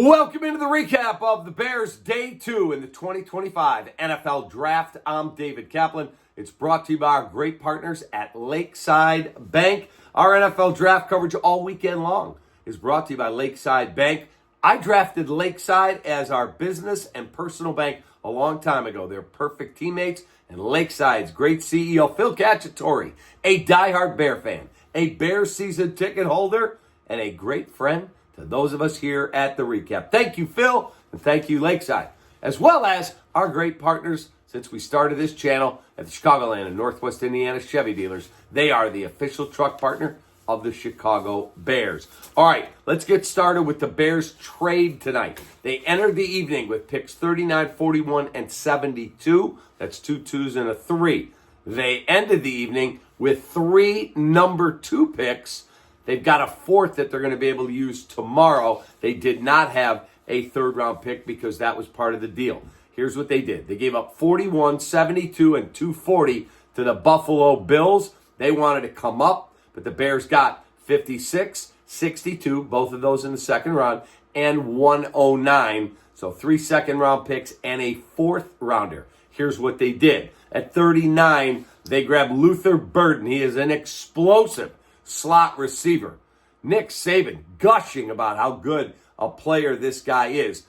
Welcome into the recap of the Bears Day 2 in the 2025 NFL Draft. I'm David Kaplan. It's brought to you by our great partners at Lakeside Bank. Our NFL Draft coverage all weekend long is brought to you by Lakeside Bank. I drafted Lakeside as our business and personal bank a long time ago. They're perfect teammates, and Lakeside's great CEO, Phil Cacciatore, a diehard Bear fan, a Bears season ticket holder, and a great friend to those of us here at the recap. Thank you, Phil, and thank you, Lakeside, as well as our great partners since we started this channel at the Chicagoland and Northwest Indiana Chevy dealers. They are the official truck partner of the Chicago Bears. All right, let's get started with the Bears trade tonight. They entered the evening with picks 39, 41, and 72. That's 2 2s and a 3. They ended the evening with 3 number 2 picks. They've got a 4th that they're going to be able to use tomorrow. They did not have a 3rd round pick because that was part of the deal. Here's what they did. They gave up 41, 72, and 240 to the Buffalo Bills. They wanted to come up, but the Bears got 56, 62, both of those in the 2nd round, and 109. So 3 2nd round picks and a 4th rounder. Here's what they did. At 39, they grabbed Luther Burden. He is an explosive slot receiver. Nick Saban gushing about how good a player this guy is.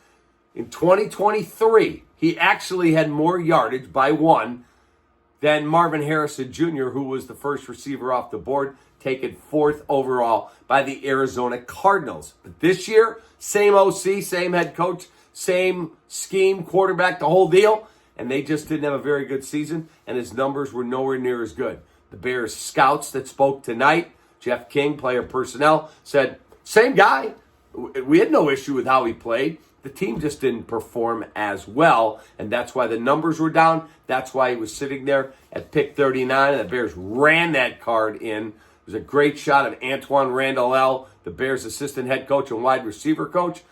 In 2023, he actually had more yardage by 1 than Marvin Harrison Jr., who was the first receiver off the board, taken 4th overall by the Arizona Cardinals. But this year, same OC, same head coach, same scheme, quarterback, the whole deal, and they just didn't have a very good season, and his numbers were nowhere near as good. The Bears scouts that spoke tonight, Jeff King, player personnel, said, same guy. We had no issue with how he played. The team just didn't perform as well, and that's why the numbers were down. That's why he was sitting there at pick 39, and the Bears ran that card in. It was a great shot of Antoine Randall, the Bears' assistant head coach and wide receiver coach.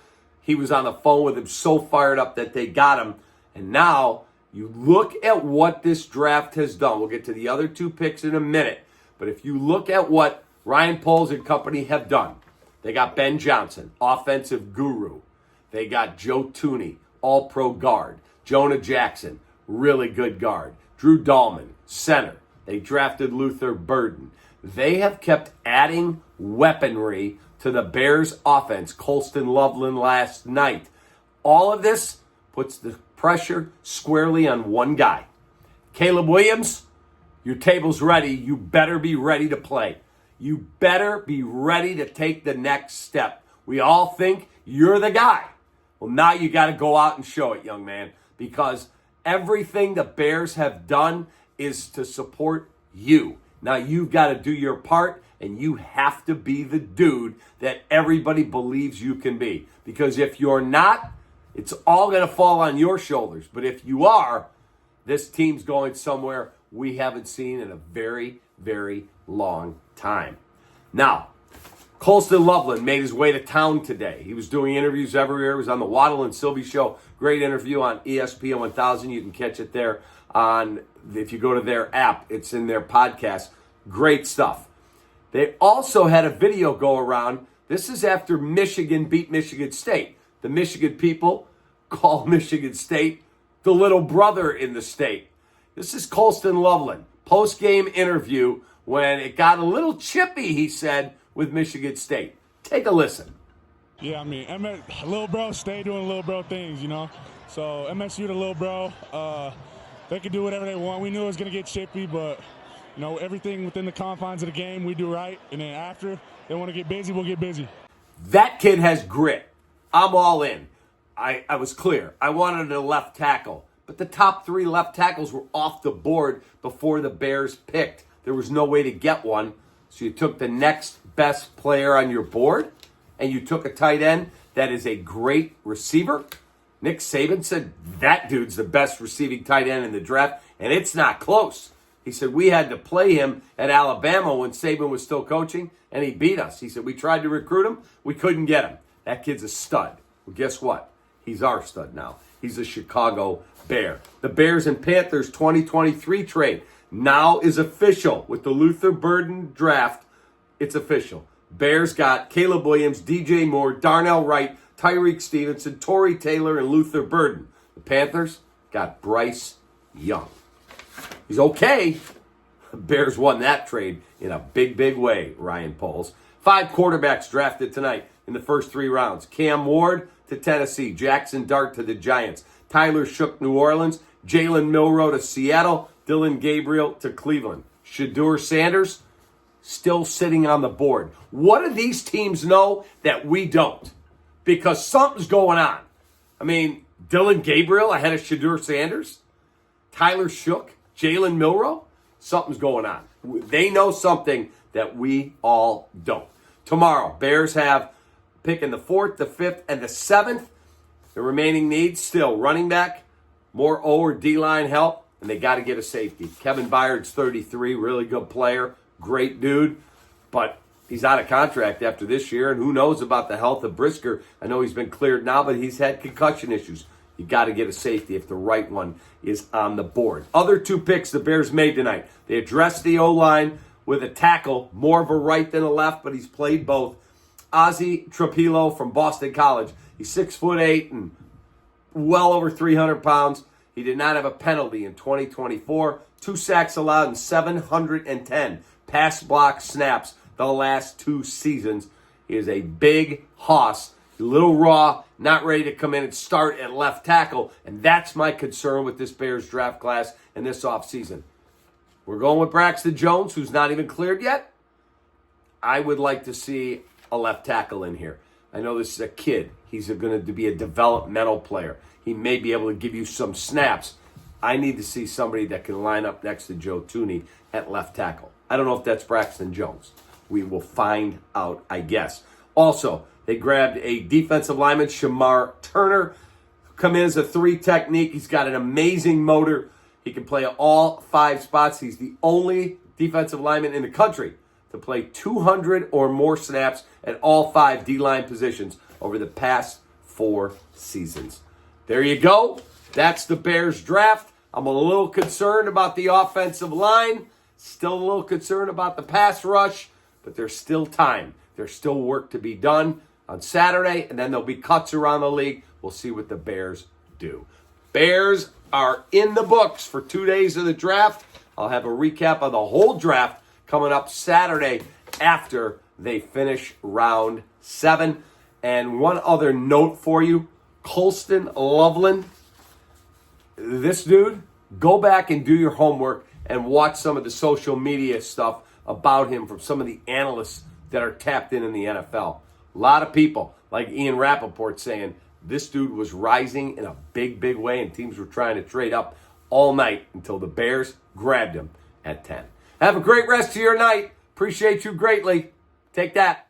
He was on the phone with him, so fired up that they got him. And now you look at what this draft has done. We'll get to the other 2 picks in a minute. But if you look at what Ryan Poles and company have done, they got Ben Johnson, offensive guru. They got Joe Tooney, all-pro guard. Jonah Jackson, really good guard. Drew Dahlman, center. They drafted Luther Burden. They have kept adding weaponry to the Bears' offense. Colston Loveland last night. All of this puts the pressure squarely on one guy. Caleb Williams, your table's ready. You better be ready to play. You better be ready to take the next step. We all think you're the guy. Well, now you got to go out and show it, young man, because everything the Bears have done is to support you. Now you've got to do your part, and you have to be the dude that everybody believes you can be. Because if you're not, it's all going to fall on your shoulders. But if you are, this team's going somewhere we haven't seen in a very, very long time. Now, Colston Loveland made his way to town today. He was doing interviews everywhere. He was on the Waddle and Sylvie show. Great interview on ESPN 1000. You can catch it there on, if you go to their app, it's in their podcast. Great stuff. They also had a video go around. This is after Michigan beat Michigan State. The Michigan people call Michigan State the little brother in the state. This is Colston Loveland. Post-game interview when it got a little chippy, he said, with Michigan State. Take a listen. Yeah, I mean, little bro stay doing little bro things, you know. So MSU, the little bro, they can do whatever they want. We knew it was going to get chippy, but, you know, everything within the confines of the game we do right. And then after they want to get busy, we'll get busy. That kid has grit. I'm all in. I was clear. I wanted a left tackle. But the top 3 left tackles were off the board before the Bears picked. There was no way to get one. So you took the next best player on your board, and you took a tight end that is a great receiver. Nick Saban said that dude's the best receiving tight end in the draft, and it's not close. He said we had to play him at Alabama when Saban was still coaching, and he beat us. He said we tried to recruit him. We couldn't get him. That kid's a stud. Well, guess what? He's our stud now. He's a Chicago Bear. The Bears and Panthers 2023 trade now is official with the Luther Burden draft. It's official. Bears got Caleb Williams, DJ Moore, Darnell Wright, Tyreek Stevenson, Torrey Taylor, and Luther Burden. The Panthers got Bryce Young. He's okay. Bears won that trade in a big, big way, Ryan Poles. 5 quarterbacks drafted tonight in the first 3 rounds. Cam Ward to Tennessee. Jackson Dart to the Giants. Tyler Shook, New Orleans. Jalen Milroe to Seattle. Dylan Gabriel to Cleveland. Shedeur Sanders still sitting on the board. What do these teams know that we don't? Because something's going on. I mean, Dylan Gabriel ahead of Shedeur Sanders? Tyler Shook? Jalen Milroe? Something's going on. They know something that we all don't. Tomorrow, Bears have pick in the 4th, the 5th, and the 7th. The remaining needs still running back, more O or D-line help, and they got to get a safety. Kevin Byard's 33, really good player, great dude, but he's out of contract after this year, and who knows about the health of Brisker. I know he's been cleared now, but he's had concussion issues. You got to get a safety if the right one is on the board. Other 2 picks the Bears made tonight. They addressed the O-line with a tackle, more of a right than a left, but he's played both. Ozzy Trapilo from Boston College. He's 6'8" and well over 300 pounds. He did not have a penalty in 2024. 2 sacks allowed and 710 pass block snaps the last 2 seasons. He is a big hoss. A little raw, not ready to come in and start at left tackle. And that's my concern with this Bears draft class and this offseason. We're going with Braxton Jones, who's not even cleared yet. I would like to see a left tackle in here. I know this is a kid. He's going to be a developmental player. He may be able to give you some snaps. I need to see somebody that can line up next to Joe Thuney at left tackle. I don't know if that's Braxton Jones. We will find out, I guess. Also, they grabbed a defensive lineman, Shemar Turner, come in as a 3 technique. He's got an amazing motor. He can play all 5 spots. He's the only defensive lineman in the country to play 200 or more snaps at all 5 D-line positions over the past 4 seasons. There you go. That's the Bears draft. I'm a little concerned about the offensive line. Still a little concerned about the pass rush, but there's still time. There's still work to be done on Saturday, and then there'll be cuts around the league. We'll see what the Bears do. Bears are in the books for 2 days of the draft. I'll have a recap of the whole draft coming up Saturday after they finish round 7. And one other note for you, Colston Loveland. This dude, go back and do your homework and watch some of the social media stuff about him from some of the analysts that are tapped in the NFL. A lot of people, like Ian Rappaport, saying this dude was rising in a big, big way, and teams were trying to trade up all night until the Bears grabbed him at 10. Have a great rest of your night. Appreciate you greatly. Take that.